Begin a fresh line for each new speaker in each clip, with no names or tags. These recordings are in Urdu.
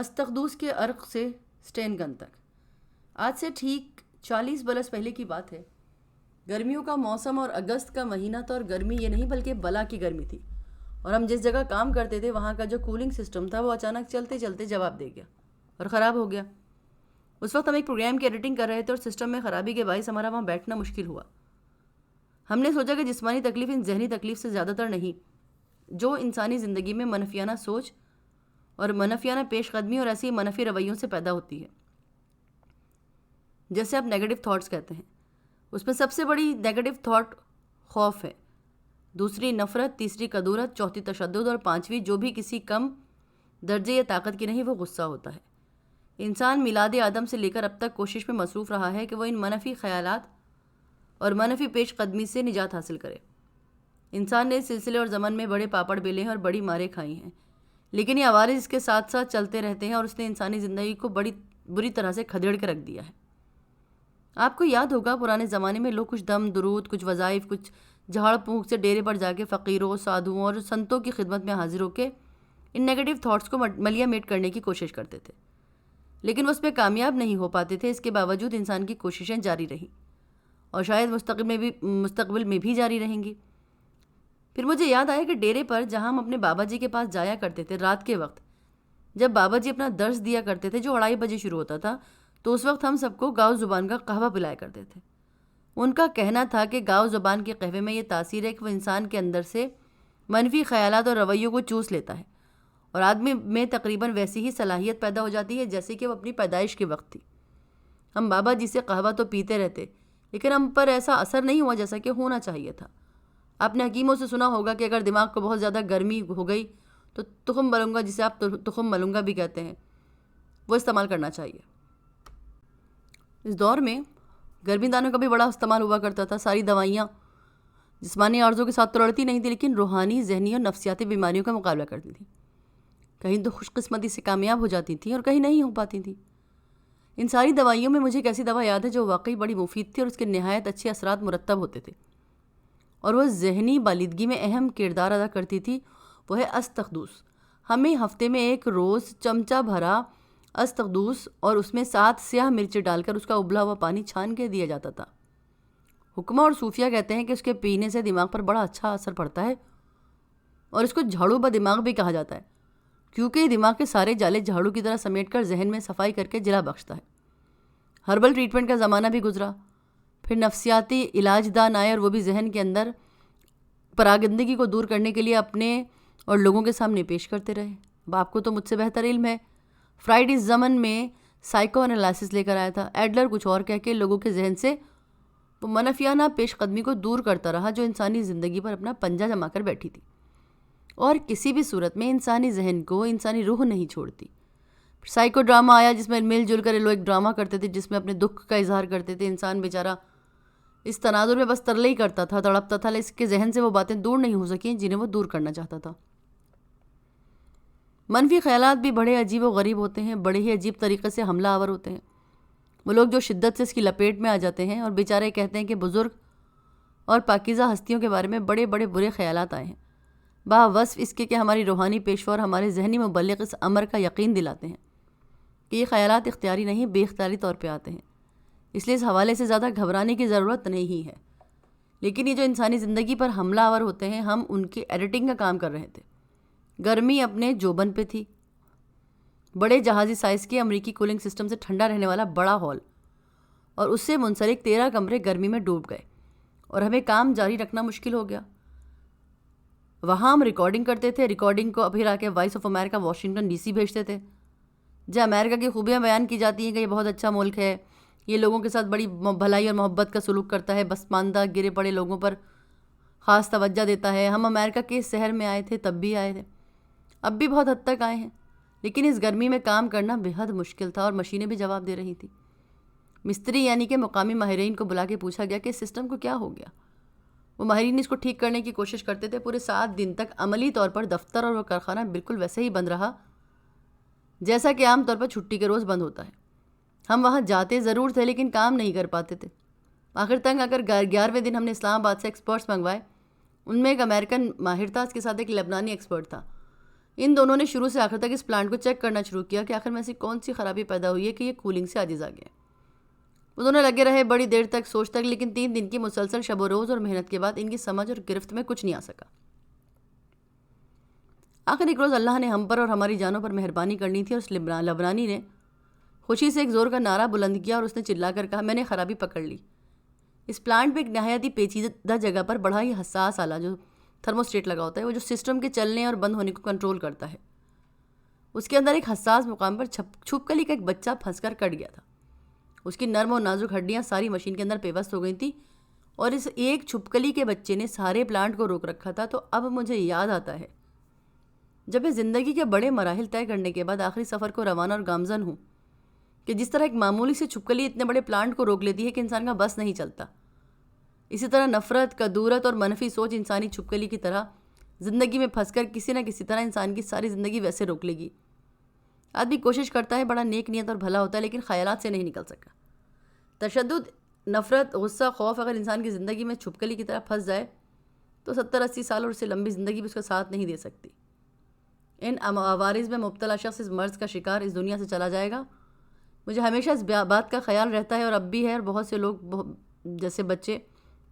استخدوس کے عرق سے سٹینگن تک۔ آج سے ٹھیک 40 برس پہلے کی بات ہے۔ گرمیوں کا موسم اور اگست کا مہینہ تھا، اور گرمی یہ نہیں بلکہ بلا کی گرمی تھی، اور ہم جس جگہ کام کرتے تھے وہاں کا جو کولنگ سسٹم تھا وہ اچانک چلتے چلتے جواب دے گیا اور خراب ہو گیا۔ اس وقت ہم ایک پروگرام کی ایڈیٹنگ کر رہے تھے، اور سسٹم میں خرابی کے باعث ہمارا وہاں بیٹھنا مشکل ہوا۔ ہم نے سوچا کہ جسمانی تکلیف ان ذہنی تکلیف سے زیادہ تر نہیں، جو انسانی زندگی میں منفیانہ سوچ اور منفیانہ پیش قدمی اور ایسی منفی رویوں سے پیدا ہوتی ہے، جیسے آپ نیگیٹو تھاٹس کہتے ہیں۔ اس میں سب سے بڑی نیگیٹو تھاٹ خوف ہے، دوسری نفرت، تیسری کدورت، چوتھی تشدد، اور پانچویں جو بھی کسی کم درجے یا طاقت کی نہیں، وہ غصہ ہوتا ہے۔ انسان میلاد آدم سے لے کر اب تک کوشش میں مصروف رہا ہے کہ وہ ان منفی خیالات اور منفی پیش قدمی سے نجات حاصل کرے۔ انسان نے اس سلسلے اور زمن میں بڑے پاپڑ بیلے ہیں اور بڑی مارے کھائی ہیں، لیکن یہ عوارض اس کے ساتھ ساتھ چلتے رہتے ہیں، اور اس نے انسانی زندگی کو بڑی بری طرح سے کھدیڑ کے رکھ دیا ہے۔ آپ کو یاد ہوگا پرانے زمانے میں لوگ کچھ دم درود، کچھ وظائف، کچھ جھاڑ پھونک سے ڈیرے پر جا کے فقیروں، سادھوؤں اور سنتوں کی خدمت میں حاضر ہو کے ان نیگیٹو تھاٹس کو ملیا میٹ کرنے کی کوشش کرتے تھے، لیکن وہ اس میں کامیاب نہیں ہو پاتے تھے۔ اس کے باوجود انسان کی کوششیں جاری رہیں، اور شاید مستقبل میں بھی جاری رہیں گی۔ پھر مجھے یاد آیا کہ ڈیرے پر جہاں ہم اپنے بابا جی کے پاس جایا کرتے تھے رات کے وقت، جب بابا جی اپنا درس دیا کرتے تھے جو 2:30 بجے شروع ہوتا تھا، تو اس وقت ہم سب کو گاؤں زبان کا قہوہ پلایا کرتے تھے۔ ان کا کہنا تھا کہ گاؤں زبان کے قہوے میں یہ تاثیر ہے کہ وہ انسان کے اندر سے منفی خیالات اور رویوں کو چوس لیتا ہے، اور آدمی میں تقریباً ویسی ہی صلاحیت پیدا ہو جاتی ہے جیسے کہ وہ اپنی پیدائش کے وقت تھی۔ ہم بابا جی سے قہوہ تو پیتے رہتے، لیکن ہم پر ایسا اثر نہیں ہوا جیسا کہ ہونا چاہیے تھا۔ آپ نے حکیموں سے سنا ہوگا کہ اگر دماغ کو بہت زیادہ گرمی ہو گئی تو تخم ملنگا، جسے آپ تخم ملنگا بھی کہتے ہیں، وہ استعمال کرنا چاہیے۔ اس دور میں گرمی دانوں کا بھی بڑا استعمال ہوا کرتا تھا۔ ساری دوائیاں جسمانی عارضوں کے ساتھ تو لڑتی نہیں تھی، لیکن روحانی، ذہنی اور نفسیاتی بیماریوں کا مقابلہ کرتی تھیں۔ کہیں تو خوش قسمتی سے کامیاب ہو جاتی تھیں اور کہیں نہیں ہو پاتی تھیں۔ ان ساری دوائیوں میں مجھے ایک ایسی دوا یاد ہے جو واقعی بڑی مفید تھی، اور اس کے نہایت اچھے اثرات مرتب ہوتے تھے، اور وہ ذہنی بالغی میں اہم کردار ادا کرتی تھی۔ وہ ہے استخدوس۔ ہمیں ہفتے میں ایک روز چمچہ بھرا استخدوس اور اس میں 7 سیاہ مرچیں ڈال کر اس کا ابلا ہوا پانی چھان کے دیا جاتا تھا۔ حکمہ اور صوفیہ کہتے ہیں کہ اس کے پینے سے دماغ پر بڑا اچھا اثر پڑتا ہے، اور اس کو جھاڑو با دماغ بھی کہا جاتا ہے، کیونکہ یہ دماغ کے سارے جالے جھاڑو کی طرح سمیٹ کر ذہن میں صفائی کر کے جلا بخشتا ہے۔ ہربل ٹریٹمنٹ کا زمانہ بھی گزرا، پھر نفسیاتی علاج دان آئے، اور وہ بھی ذہن کے اندر پراگندگی کو دور کرنے کے لیے اپنے اور لوگوں کے سامنے پیش کرتے رہے۔ اب آپ کو تو مجھ سے بہتر علم ہے، فرائڈ اس زمن میں سائیکو انالائسس لے کر آیا تھا۔ ایڈلر کچھ اور کہہ کے لوگوں کے ذہن سے وہ منفیانہ پیش قدمی کو دور کرتا رہا جو انسانی زندگی پر اپنا پنجہ جما کر بیٹھی تھی، اور کسی بھی صورت میں انسانی ذہن کو انسانی روح نہیں چھوڑتی۔ سائیکو ڈراما آیا جس میں مل جل کر لوگ ایک ڈرامہ کرتے تھے جس میں اپنے دکھ کا اظہار کرتے تھے۔ انسان بیچارہ اس تناظر میں بس ترلے ہی کرتا تھا، تڑپتا تھا، لیکن اس کے ذہن سے وہ باتیں دور نہیں ہو سکیں جنہیں وہ دور کرنا چاہتا تھا۔ منفی خیالات بھی بڑے عجیب و غریب ہوتے ہیں، بڑے ہی عجیب طریقے سے حملہ آور ہوتے ہیں۔ وہ لوگ جو شدت سے اس کی لپیٹ میں آ جاتے ہیں، اور بیچارے کہتے ہیں کہ بزرگ اور پاکیزہ ہستیوں کے بارے میں بڑے بڑے برے خیالات آئے ہیں، باوصف اس کے کہ ہماری روحانی پیشوا اور ہمارے ذہنی مبلغ اس امر کا یقین دلاتے ہیں کہ یہ خیالات اختیاری نہیں، بے اختیاری طور پہ آتے ہیں، اس لیے اس حوالے سے زیادہ گھبرانے کی ضرورت نہیں ہے۔ لیکن یہ جو انسانی زندگی پر حملہ آور ہوتے ہیں، ہم ان کی ایڈیٹنگ کا کام کر رہے تھے۔ گرمی اپنے جوبن پہ تھی، بڑے جہازی سائز کے امریکی کولنگ سسٹم سے ٹھنڈا رہنے والا بڑا ہال، اور اس سے منسلک 13 کمرے گرمی میں ڈوب گئے، اور ہمیں کام جاری رکھنا مشکل ہو گیا۔ وہاں ہم ریکارڈنگ کرتے تھے، ریکارڈنگ کو پھر آ کے voice of America Washington D C بھیجتے تھے، جہاں امریکہ کی خوبیاں بیان کی جاتی ہیں کہ یہ بہت اچھا ملک ہے، یہ لوگوں کے ساتھ بڑی بھلائی اور محبت کا سلوک کرتا ہے، پسماندہ گرے پڑے لوگوں پر خاص توجہ دیتا ہے۔ ہم امریکہ کے شہر میں آئے تھے، تب بھی آئے تھے، اب بھی بہت حد تک آئے ہیں، لیکن اس گرمی میں کام کرنا بے حد مشکل تھا، اور مشینیں بھی جواب دے رہی تھیں۔ مستری یعنی کہ مقامی ماہرین کو بلا کے پوچھا گیا کہ اس سسٹم کو کیا ہو گیا۔ وہ ماہرین اس کو ٹھیک کرنے کی کوشش کرتے تھے۔ پورے 7 دن تک عملی طور پر دفتر اور وہ کارخانہ بالکل ویسے ہی بند رہا جیسا کہ عام طور پر چھٹی کے روز بند ہوتا ہے۔ ہم وہاں جاتے ضرور تھے لیکن کام نہیں کر پاتے تھے۔ آخر تنگ اگر 11ویں دن ہم نے اسلام آباد سے ایکسپرٹس منگوائے۔ ان میں ایک امریکن ماہر تھا، اس کے ساتھ ایک لبنانی ایکسپرٹ تھا۔ ان دونوں نے شروع سے آخر تک اس پلانٹ کو چیک کرنا شروع کیا کہ آخر میں ایسی کون سی خرابی پیدا ہوئی ہے کہ یہ کولنگ سے عاجز آ گیا۔ وہ دونوں لگے رہے بڑی دیر تک سوچ تک، لیکن 3 دن کی مسلسل شب و روز اور محنت کے بعد ان کی سمجھ اور گرفت میں کچھ نہیں آ سکا۔ آخر ایک روز اللہ نے ہم پر اور ہماری جانوں پر مہربانی کرنی تھی، اور اس لبنانی نے خوشی سے ایک زور کا نعرہ بلند کیا اور اس نے چلا کر کہا، میں نے خرابی پکڑ لی۔ اس پلانٹ پہ ایک نہایت ہی پیچیدہ جگہ پر بڑا ہی حساس آلہ جو تھرموسٹیٹ لگا ہوتا ہے، وہ جو سسٹم کے چلنے اور بند ہونے کو کنٹرول کرتا ہے، اس کے اندر ایک حساس مقام پر چھپکلی کا ایک بچہ پھنس کر کٹ گیا تھا۔ اس کی نرم اور نازک ہڈیاں ساری مشین کے اندر پیوست ہو گئی تھیں، اور اس ایک چھپکلی کے بچے نے سارے پلانٹ کو روک رکھا تھا۔ تو اب مجھے یاد آتا ہے جب میں زندگی کے بڑے مراحل طے کرنے کے بعد آخری سفر کو روانہ اور گامزن ہوں کہ جس طرح ایک معمولی سی چھپکلی اتنے بڑے پلانٹ کو روک لیتی ہے کہ انسان کا بس نہیں چلتا، اسی طرح نفرت، کدورت اور منفی سوچ انسانی چھپکلی کی طرح زندگی میں پھنس کر کسی نہ کسی طرح انسان کی ساری زندگی ویسے روک لے گی۔ آدمی کوشش کرتا ہے، بڑا نیک نیت اور بھلا ہوتا ہے، لیکن خیالات سے نہیں نکل سکا۔ تشدد، نفرت، غصہ، خوف اگر انسان کی زندگی میں چھپکلی کی طرح پھنس جائے تو 70-80 سال اور اس سے لمبی زندگی بھی اس کا ساتھ نہیں دے سکتی۔ ان عوارض میں مبتلا شخص اس مرض کا شکار اس دنیا سے چلا جائے گا۔ مجھے ہمیشہ اس بات کا خیال رہتا ہے، اور اب بھی ہے، اور بہت سے لوگ جیسے بچے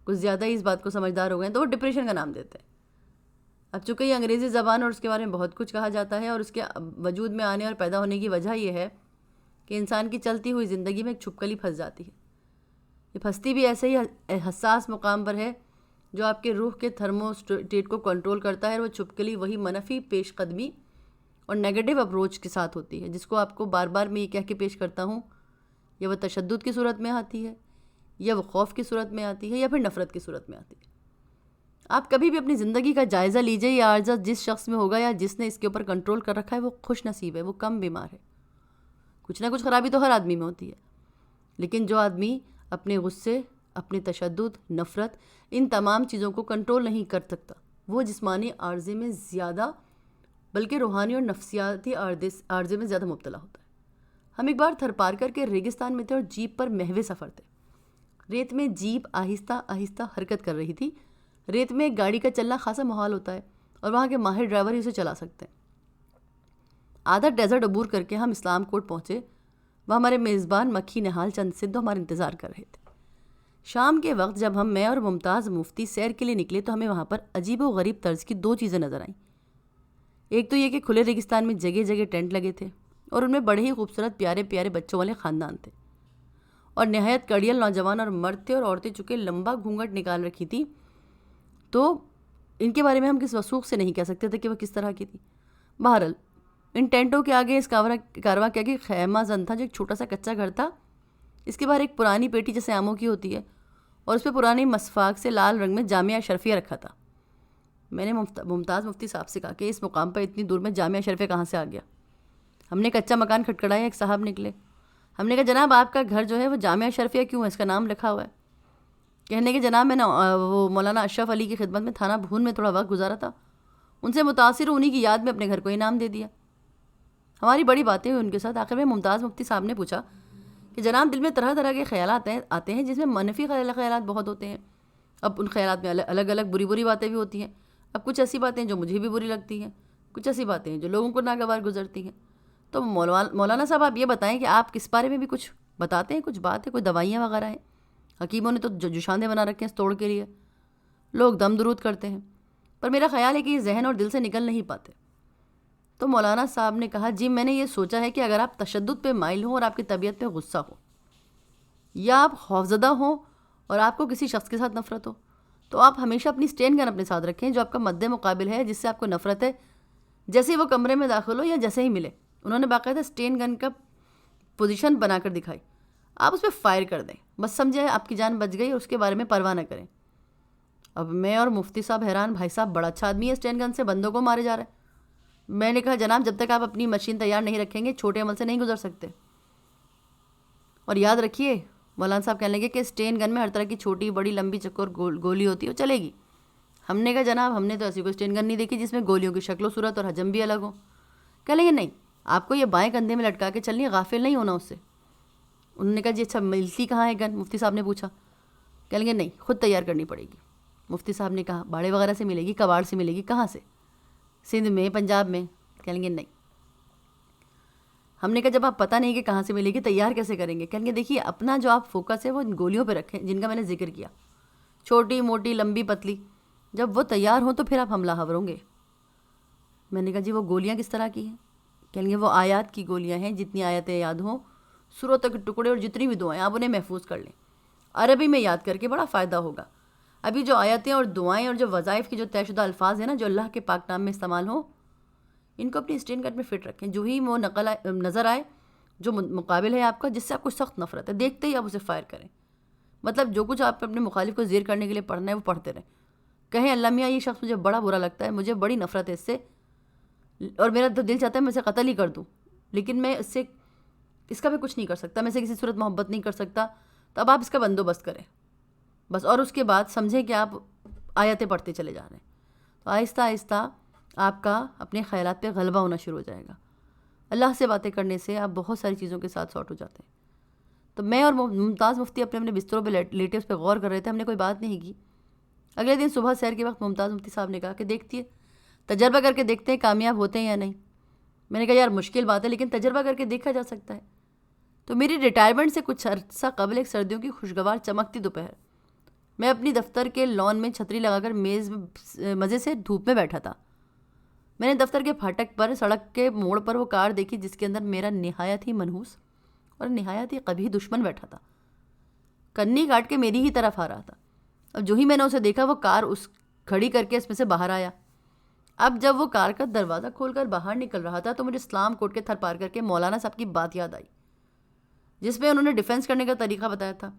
کچھ زیادہ ہی اس بات کو سمجھدار ہو گئے ہیں تو وہ ڈپریشن کا نام دیتے ہیں۔ اب چونکہ یہ انگریزی زبان اور اس کے بارے میں بہت کچھ کہا جاتا ہے، اور اس کے وجود میں آنے اور پیدا ہونے کی وجہ یہ ہے کہ انسان کی چلتی ہوئی زندگی میں ایک چھپکلی پھنس جاتی ہے۔ یہ پھنستی بھی ایسے ہی حساس مقام پر ہے جو آپ کے روح کے تھرموسٹیٹ کو کنٹرول کرتا ہے، اور وہ چھپکلی وہی منفی پیش قدمی اور نیگیٹو اپروچ کے ساتھ ہوتی ہے جس کو آپ کو بار بار میں یہ کہہ کے پیش کرتا ہوں، یا وہ تشدد کی صورت میں آتی ہے، یا وہ خوف کی صورت میں آتی ہے، یا پھر نفرت کی صورت میں آتی ہے۔ آپ کبھی بھی اپنی زندگی کا جائزہ لیجئے، یہ عارضہ جس شخص میں ہوگا یا جس نے اس کے اوپر کنٹرول کر رکھا ہے وہ خوش نصیب ہے، وہ کم بیمار ہے۔ کچھ نہ کچھ خرابی تو ہر آدمی میں ہوتی ہے، لیکن جو آدمی اپنے غصے، اپنے تشدد، نفرت، ان تمام چیزوں کو کنٹرول نہیں کر سکتا، وہ جسمانی عارضے میں زیادہ بلکہ روحانی اور نفسیاتی عارضے میں زیادہ مبتلا ہوتا ہے۔ ہم ایک بار تھر پار کر کے ریگستان میں تھے اور جیپ پر محو سفر تھے۔ ریت میں جیپ آہستہ آہستہ حرکت کر رہی تھی۔ ریت میں ایک گاڑی کا چلنا خاصا محال ہوتا ہے، اور وہاں کے ماہر ڈرائیور ہی اسے چلا سکتے ہیں۔ آدھا ڈیزرٹ عبور کر کے ہم اسلام کوٹ پہنچے۔ وہاں ہمارے میزبان مکھی نہال چند سدھو ہمارا انتظار کر رہے تھے۔ شام کے وقت جب میں اور ممتاز مفتی سیر کے لیے نکلے تو ہمیں وہاں پر عجیب و غریب طرز کی 2 چیزیں نظر آئیں۔ ایک تو یہ کہ کھلے ریگستان میں جگہ جگہ ٹینٹ لگے تھے، اور ان میں بڑے ہی خوبصورت پیارے پیارے بچوں والے خاندان تھے، اور نہایت کڑیل نوجوان اور مرد تھے، اور عورتیں چونکہ لمبا گھونگھٹ نکال رکھی تھی تو ان کے بارے میں ہم کس وثوق سے نہیں کہہ سکتے تھے کہ وہ کس طرح کی تھی۔ بہرحال ان ٹینٹوں کے آگے، اس کارواں کے آگے خیمہ زن تھا جو ایک چھوٹا سا کچا گھر تھا۔ اس کے باہر ایک پرانی پیٹی جیسے آموں کی ہوتی ہے، اور اس پہ پرانی مسفاق سے لال رنگ میں جامعہ اشرفیہ رکھا تھا۔ میں نے ممتاز مفتی صاحب سے کہا کہ اس مقام پر اتنی دور میں جامعہ اشرفیہ کہاں سے آ گیا؟ ہم نے کچا مکان کھٹکھڑایا، ایک صاحب نکلے۔ ہم نے کہا جناب آپ کا گھر جو ہے وہ جامعہ اشرفیہ کیوں ہے؟ اس کا نام لکھا ہوا ہے۔ کہنے کہ جناب میں نے وہ مولانا اشرف علی کی خدمت میں تھانہ بھون میں تھوڑا وقت گزارا تھا، ان سے متاثر انہی کی یاد میں اپنے گھر کو انعام دے دیا۔ ہماری بڑی باتیں ہوئی ان کے ساتھ۔ آخر میں ممتاز مفتی صاحب نے پوچھا کہ جناب دل میں طرح طرح کے خیالات آتے ہیں، جس میں منفی خیالات بہت ہوتے ہیں۔ اب ان خیالات میں الگ الگ بری باتیں بھی ہوتی ہیں۔ اب کچھ ایسی باتیں جو مجھے بھی بری لگتی ہیں، کچھ ایسی باتیں جو لوگوں کو ناگوار گزرتی ہیں۔ تو مولانا صاحب آپ یہ بتائیں کہ آپ کس بارے میں بھی کچھ بتاتے ہیں، کچھ بات ہے، کوئی دوائیاں وغیرہ ہیں؟ حکیموں نے تو جوشاندے بنا رکھے ہیں اس توڑ کے لیے، لوگ دم درود کرتے ہیں، پر میرا خیال ہے کہ یہ ذہن اور دل سے نکل نہیں پاتے۔ تو مولانا صاحب نے کہا جی میں نے یہ سوچا ہے کہ اگر آپ تشدد پہ مائل ہوں اور آپ کی طبیعت پہ غصہ ہو، یا آپ خوفزدہ ہوں اور آپ کو کسی شخص کے ساتھ نفرت ہو، تو آپ ہمیشہ اپنی اسٹین گن اپنے ساتھ رکھیں جو آپ کا مد مقابل ہے، جس سے آپ کو نفرت ہے۔ جیسے ہی وہ کمرے میں داخل ہو یا جیسے ہی ملے، انہوں نے باقاعدہ اسٹین گن کا پوزیشن بنا کر دکھائی، آپ اس پہ فائر کر دیں، بس سمجھے آپ کی جان بچ گئی، اور اس کے بارے میں پرواہ نہ کریں۔ اب میں اور مفتی صاحب حیران، بھائی صاحب بڑا اچھا آدمی ہے، اسٹین گن سے بندوں کو مارے جا رہا ہے۔ میں نے کہا جناب جب تک آپ اپنی مشین تیار نہیں رکھیں گے چھوٹے عمل سے نہیں گزر سکتے۔ اور یاد رکھیے، مولانا صاحب کہنے لگے کہ اسٹین گن میں ہر طرح کی چھوٹی بڑی لمبی چکور گولی ہوتی ہے، وہ چلے گی۔ ہم نے کہا جناب ہم نے تو ایسی کوئی اسٹین گن نہیں دیکھی جس میں گولیوں کی شکل و صورت اور حجم بھی الگ ہو۔ کہہ لیں گے نہیں، آپ کو یہ بائیں کندھے میں لٹکا کے چلنی ہے، غافل نہیں ہونا اس سے۔ انہوں نے کہا جی اچھا ملتی کہاں ہے گن؟ مفتی صاحب نے پوچھا۔ کہہ لیں گے نہیں، خود تیار کرنی پڑے گی۔ مفتی صاحب نے کہا باڑے وغیرہ سے ملے گی، کباڑ سے ملے گی، کہاں سے؟ سندھ میں، پنجاب میں؟ کہیں گے نہیں. ہم نے کہا جب آپ پتہ نہیں کہ کہاں سے ملے گی تیار کیسے کریں گے؟ کہیں گے دیکھیے اپنا جو آپ فوکس ہے وہ ان گولیوں پہ رکھیں جن کا میں نے ذکر کیا، چھوٹی موٹی لمبی پتلی. جب وہ تیار ہوں تو پھر آپ حملہ آور ہوں گے. میں نے کہا جی وہ گولیاں کس طرح کی ہیں؟ کہیں گے وہ آیات کی گولیاں ہیں، جتنی آیتیں یاد ہوں، سورتوں کے ٹکڑے اور جتنی بھی دعائیں آپ انہیں محفوظ کر لیں. عربی میں یاد کر کے بڑا فائدہ ہوگا. ابھی جو آیتیں اور دعائیں اور جو وظائف کی جو طے شدہ الفاظ ہیں نا جو اللہ کے پاک نام میں استعمال ہوں، ان کو اپنی اسٹین کارڈ میں فٹ رکھیں. جو ہی وہ نظر آئے جو مقابل ہے آپ کا، جس سے آپ کو سخت نفرت ہے، دیکھتے ہی آپ اسے فائر کریں. مطلب جو کچھ آپ اپنے مخالف کو زیر کرنے کے لیے پڑھنا ہے وہ پڑھتے رہیں. کہیں اللہ میاں یہ شخص مجھے بڑا برا لگتا ہے، مجھے بڑی نفرت ہے اس سے، اور میرا تو دل چاہتا ہے میں اسے قتل ہی کر دوں، لیکن میں اس کا بھی کچھ نہیں کر سکتا، میں اسے کسی صورت محبت نہیں کر سکتا. تو اب آپ اس کا بندوبست کریں بس، اور اس کے بعد سمجھیں کہ آپ آیتیں پڑھتے چلے جا رہے ہیں. تو آہستہ آہستہ آپ کا اپنے خیالات پہ غلبہ ہونا شروع ہو جائے گا. اللہ سے باتیں کرنے سے آپ بہت ساری چیزوں کے ساتھ سارٹ ہو جاتے ہیں. تو میں اور ممتاز مفتی اپنے بستروں پہ لیٹے اس پہ غور کر رہے تھے. ہم نے کوئی بات نہیں کی. اگلے دن صبح سیر کے وقت ممتاز مفتی صاحب نے کہا کہ دیکھتی ہے تجربہ کر کے دیکھتے ہیں کامیاب ہوتے ہیں یا نہیں. میں نے کہا یار مشکل بات ہے لیکن تجربہ کر کے دیکھا جا سکتا ہے. تو میری ریٹائرمنٹ سے کچھ عرصہ قبل ایک سردیوں کی خوشگوار چمکتی دوپہر میں اپنی دفتر کے لان میں چھتری لگا کر میز مزے سے دھوپ میں بیٹھا تھا. میں نے دفتر کے پھاٹک پر سڑک کے موڑ پر وہ کار دیکھی جس کے اندر میرا نہایت ہی منحوس اور نہایت ہی قبیح دشمن بیٹھا تھا. کنی کاٹ کے میری ہی طرف آ رہا تھا. اب جو ہی میں نے اسے دیکھا وہ کار اس کھڑی کر کے اس میں سے باہر آیا. اب جب وہ کار کا دروازہ کھول کر باہر نکل رہا تھا تو مجھے اسلام کوٹ کے تھر پار کر کے مولانا صاحب کی بات یاد آئی جس میں انہوں نے ڈیفینس کرنے کا طریقہ بتایا تھا.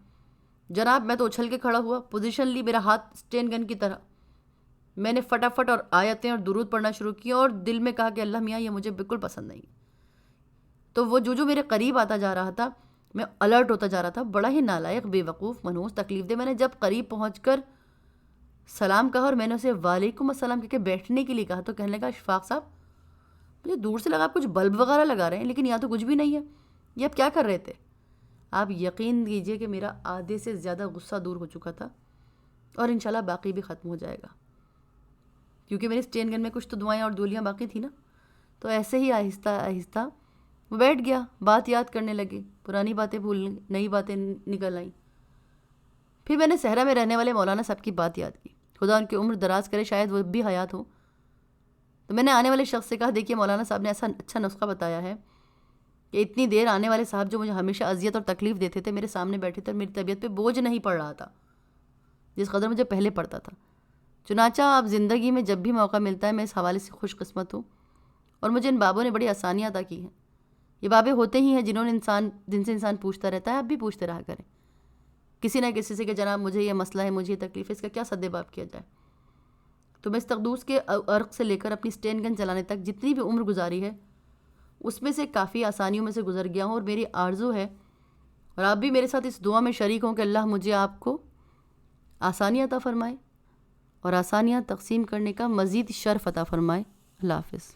جناب میں تو اچھل کے کھڑا ہوا، پوزیشن لی، میرا ہاتھ اسٹین گن کی طرح. میں نے فٹافٹ اور آیتیں اور درود پڑھنا شروع کیا اور دل میں کہا کہ اللہ میاں یہ مجھے بالکل پسند نہیں. تو وہ جو میرے قریب آتا جا رہا تھا میں الرٹ ہوتا جا رہا تھا. بڑا ہی نالائق، بے وقوف، منحوس، تکلیف دہ. میں نے جب قریب پہنچ کر سلام کہا اور میں نے اسے وعلیکم السلام کہہ کے بیٹھنے کے لیے کہا تو کہنے لگا اشفاق صاحب مجھے دور سے لگا آپ کچھ بلب وغیرہ لگا رہے ہیں لیکن یہاں تو کچھ بھی نہیں ہے، یہ آپ کیا کر رہے تھے؟ آپ یقین کیجئے کہ میرا آدھے سے زیادہ غصہ دور ہو چکا تھا اور انشاءاللہ باقی بھی ختم ہو جائے گا کیونکہ میرے اسٹین گن میں کچھ تو دعائیں اور دولیاں باقی تھیں نا. تو ایسے ہی آہستہ آہستہ وہ بیٹھ گیا. بات یاد کرنے لگے، پرانی باتیں بھول، نئی باتیں نکل آئیں. پھر میں نے صحرا میں رہنے والے مولانا صاحب کی بات یاد کی. خدا ان کی عمر دراز کرے، شاید وہ بھی حیات ہوں. تو میں نے آنے والے شخص سے کہا دیکھیے مولانا صاحب نے ایسا اچھا نسخہ بتایا ہے کہ اتنی دیر آنے والے صاحب جو مجھے ہمیشہ اذیت اور تکلیف دیتے تھے میرے سامنے بیٹھے تھے اور میری طبیعت پہ بوجھ نہیں پڑ رہا تھا جس قدر مجھے پہلے پڑتا تھا. چنانچہ اب زندگی میں جب بھی موقع ملتا ہے میں اس حوالے سے خوش قسمت ہوں اور مجھے ان بابوں نے بڑی آسانیاں عطا کی ہیں. یہ بابیں ہوتے ہی ہیں جن سے انسان پوچھتا رہتا ہے. آپ بھی پوچھتے رہا کریں کسی نہ کسی سے کہ جناب مجھے یہ مسئلہ ہے، مجھے یہ تکلیف ہے، اس کا کیا سد باب کیا جائے. تو میں اس تقدوس کے عرق سے لے کر اپنی اسٹین گن چلانے تک جتنی بھی عمر گزاری ہے اس میں سے کافی آسانیوں میں سے گزر گیا ہوں. اور میری آرزو ہے اور آپ بھی میرے ساتھ اس دعا میں شریک ہوں کہ اللہ مجھے آپ کو آسانیاں عطا فرمائے اور آسانیاں تقسیم کرنے کا مزید شرف عطا فرمائے. اللہ حافظ.